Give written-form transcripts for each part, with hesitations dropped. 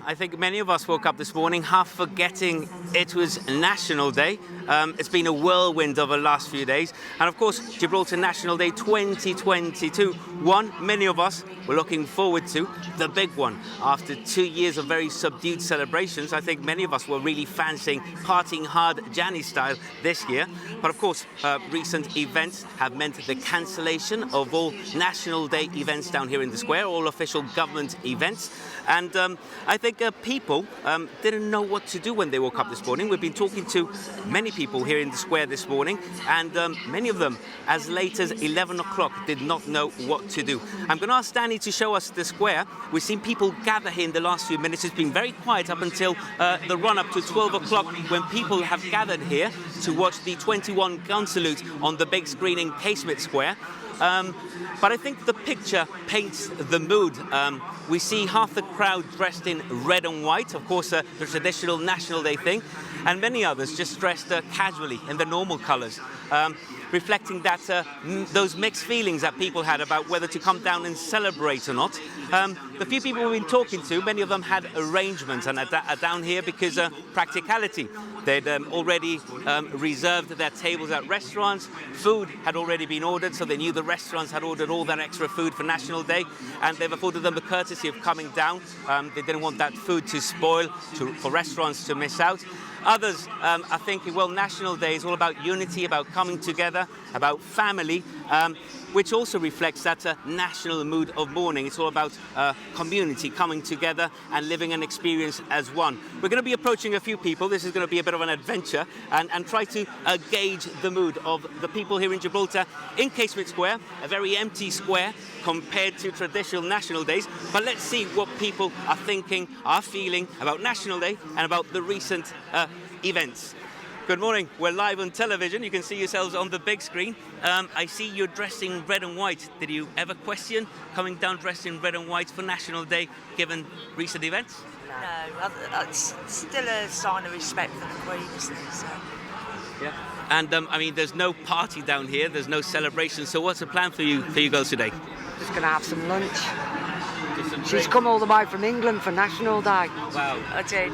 I think many of us woke up this morning half forgetting it was National Day. It's been a whirlwind over the last few days. And of course, Gibraltar National Day 2022, one many of us were looking forward to, the big one. After 2 years of very subdued celebrations, I think many of us were really fancying partying hard Janny style this year. But of course, recent events have meant the cancellation of all National Day events down here in the square, all official government events. And I think people didn't know what to do when they woke up this morning. We've been talking to many people here in the square this morning, and many of them, as late as 11 o'clock, did not know what to do. I'm going to ask Danny to show us the square. We've seen people gather here in the last few minutes. It's been very quiet up until the run-up to 12 o'clock, when people have gathered here to watch the 21 gun salute on the big screen in Casemates Square. But I think the picture paints the mood. We see half the crowd dressed in red and white, of course, the traditional National Day thing, and many others just dressed casually in the normal colours, reflecting that those mixed feelings that people had about whether to come down and celebrate or not. The few people we've been talking to, many of them had arrangements and are down here because practicality. They'd already reserved their tables at restaurants. Food had already been ordered, so they knew the restaurants had ordered all that extra food for National Day, and they've afforded them the courtesy of coming down. They didn't want that food to spoil, for restaurants to miss out. Others are thinking, well, National Day is all about unity, about coming together, about family, which also reflects that national mood of mourning. It's all about community coming together and living an experience as one. We're going to be approaching a few people. This is going to be a bit of an adventure, and try to gauge the mood of the people here in Gibraltar in Casemates Square, a very empty square compared to traditional National Days. But let's see what people are thinking, are feeling about National Day and about the recent events. Good morning. We're live on television. You can see yourselves on the big screen. I see you're dressed in red and white. Did you ever question coming down dressed in red and white for National Day, given recent events? No, it's still a sign of respect for the Queen, isn't it? So. Yeah. And I mean, there's no party down here. There's no celebration. So what's the plan for you girls today? Just going to have some lunch. She's come all the way from England for National Day. Wow. I did.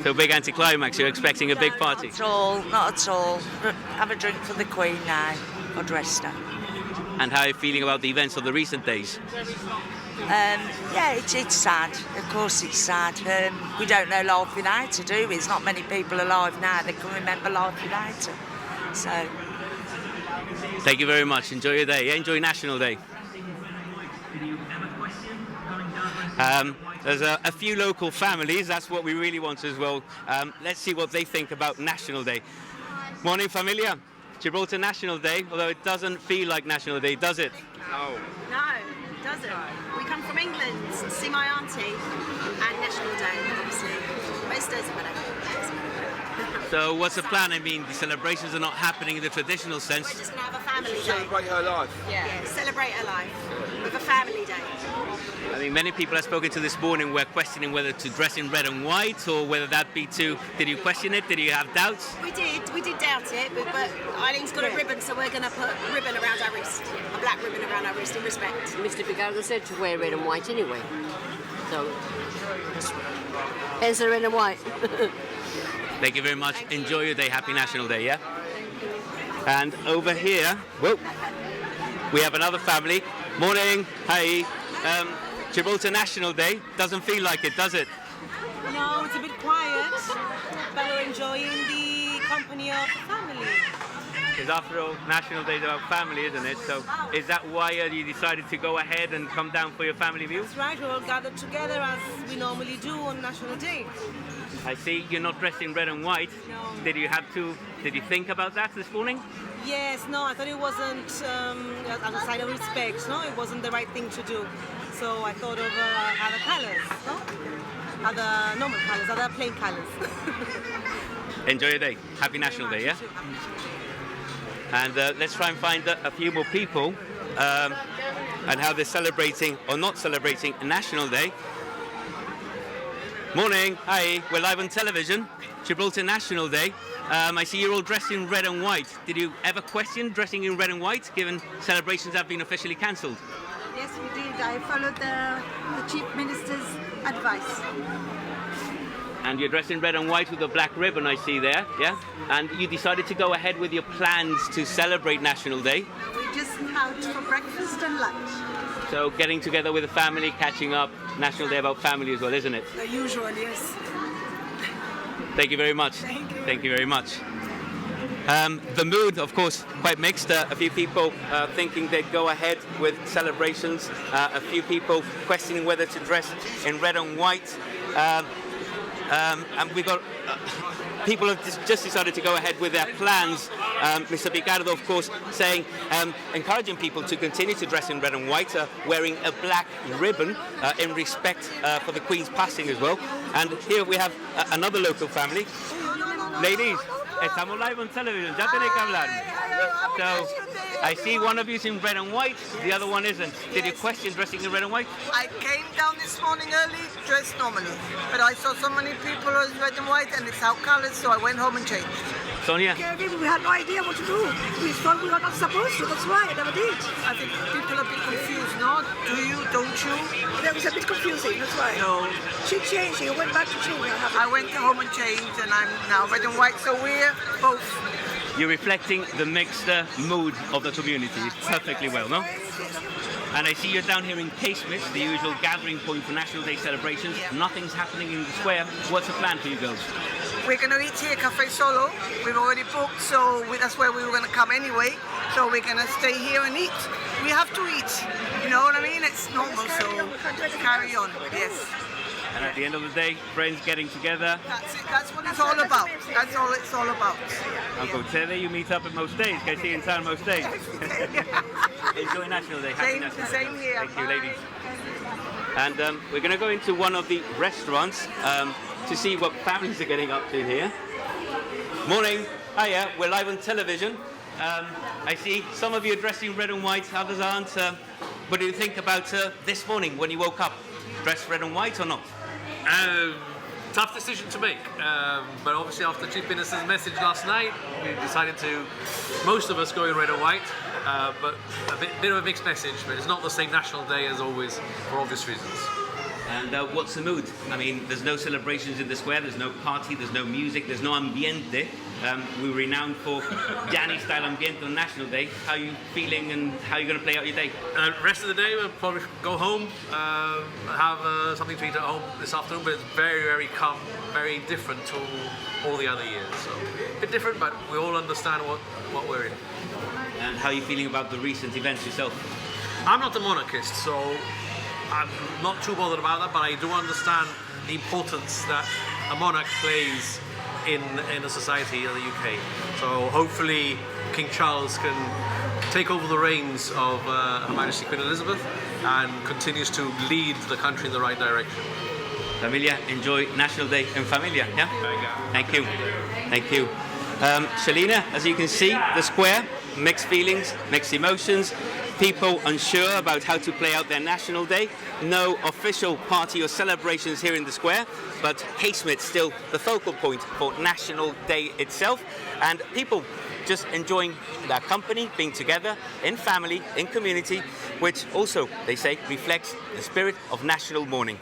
So big anticlimax. You're expecting a big party? Not at all. Have a drink for the Queen now. Or dressed her. And how are you feeling about the events of the recent days? Yeah, it's sad. Of course it's sad. We don't know life without her, do we? There's not many people alive now that can remember life without her. So. Thank you very much. Enjoy your day. Enjoy National Day. There's a few local families. That's what we really want as well. Let's see what they think about National Day. Morning, familia. Gibraltar National Day, although it doesn't feel like National Day, does it? No, it doesn't. We come from England to see my auntie, and National Day, obviously. Most days of the day. So what's the plan? I mean, the celebrations are not happening in the traditional sense. We're just going to have a family day. Celebrate her life. Yeah, celebrate her life with a family day. I mean, many people I've spoken to this morning were questioning whether to dress in red and white or whether that be too... Did you question it? Did you have doubts? We did doubt it, but Eileen's got a ribbon, so we're going to put a ribbon around our wrist, a black ribbon around our wrist in respect. Mr. Picardo said to wear red and white anyway, so hence the red and white. Thank you very much. Enjoy your day. Happy National Day, yeah? And over here, whoa, we have another family. Morning. Hi. Gibraltar National Day. Doesn't feel like it, does it? No, it's a bit quiet, but we're enjoying the company of family. Because after all, National Day is about family, isn't it? So is that why you decided to go ahead and come down for your family view? That's right, we're all gathered together as we normally do on National Day. I see you're not dressed in red and white. No. Did you think about that this morning? Yes, no, I thought it wasn't as a sign of respect, no? It wasn't the right thing to do. So I thought of other colours, no? Other normal colours, other plain colours. Enjoy your day. Happy National Day, yeah? And let's try and find a few more people and how they're celebrating or not celebrating National Day. Morning. Hi. We're live on television. Gibraltar National Day. I see you're all dressed in red and white. Did you ever question dressing in red and white, given celebrations have been officially cancelled? Yes, we did. I followed the Chief Minister's advice. And you're dressed in red and white with a black ribbon, I see there, yeah? And you decided to go ahead with your plans to celebrate National Day. We just out for breakfast and lunch. So getting together with the family, catching up, National Day about family as well, isn't it? The usual, yes. Thank you very much. Thank you. Thank you very much. The mood, of course, quite mixed. A few people thinking they'd go ahead with celebrations. A few people questioning whether to dress in red and white. And we've got people have just decided to go ahead with their plans. Mr. Picardo, of course, saying, encouraging people to continue to dress in red and white, wearing a black ribbon in respect for the Queen's passing as well. And here we have another local family. Ladies, estamos live on television, ya tenéis que hablar. So, I see one of you's in red and white, the other one isn't. Did you question dressing in red and white? I came down this morning early, dressed normally, but I saw so many people in red and white and it's out colours, so I went home and changed. Sonia? We had no idea what to do. We thought we were not supposed to, that's why I never did. I think people are a bit confused, no? Do you, don't you? That was a bit confusing, that's why. No. She changed, she went back to changing. I went home and changed and I'm now red and white, so we're both. You're reflecting the mixed mood of the community perfectly well, no? And I see you're down here in Casemates, the usual gathering point for National Day celebrations. Nothing's happening in the square. What's the plan for you girls? We're going to eat here, Cafe Solo. We've already booked, so that's where we were going to come anyway. So we're going to stay here and eat. We have to eat, you know what I mean? It's normal, so carry on, yes. And at the end of the day, friends getting together. That's it, that's what it's all about. That's all it's all about. Uncle Teddy, you meet up at most days. Can I see you in town most days? Enjoy National Day. Happy National Day. Same here. Thank you, ladies. And we're going to go into one of the restaurants to see what families are getting up to here. Morning. Hiya, we're live on television. I see some of you are dressed in red and white, others aren't. What do you think about this morning when you woke up? Dressed red and white or not? Tough decision to make, but obviously after Chief Minister's message last night, we decided to, most of us go in red and white, but a bit of a mixed message, but it's not the same National Day as always, for obvious reasons. And what's the mood? I mean, there's no celebrations in the square, there's no party, there's no music, there's no ambiente. We're renowned for Gianni-style ambiente on National Day. How are you feeling and how are you going to play out your day? Rest of the day, we'll probably go home, have something to eat at home this afternoon, but it's very, very calm, very different to all the other years. So, a bit different, but we all understand what we're in. And how are you feeling about the recent events yourself? I'm not a monarchist, so I'm not too bothered about that, but I do understand the importance that a monarch plays in a society in the UK. So hopefully King Charles can take over the reins of Her Majesty Queen Elizabeth and continues to lead the country in the right direction. Familia, enjoy National Day in familia, yeah? Thank you. Thank you. Shalina, as you can see, the square, mixed feelings, mixed emotions, people unsure about how to play out their National Day. No official party or celebrations here in the square, but Casemates still the focal point for National Day itself, and people just enjoying their company, being together in family, in community, which also, they say, reflects the spirit of national mourning.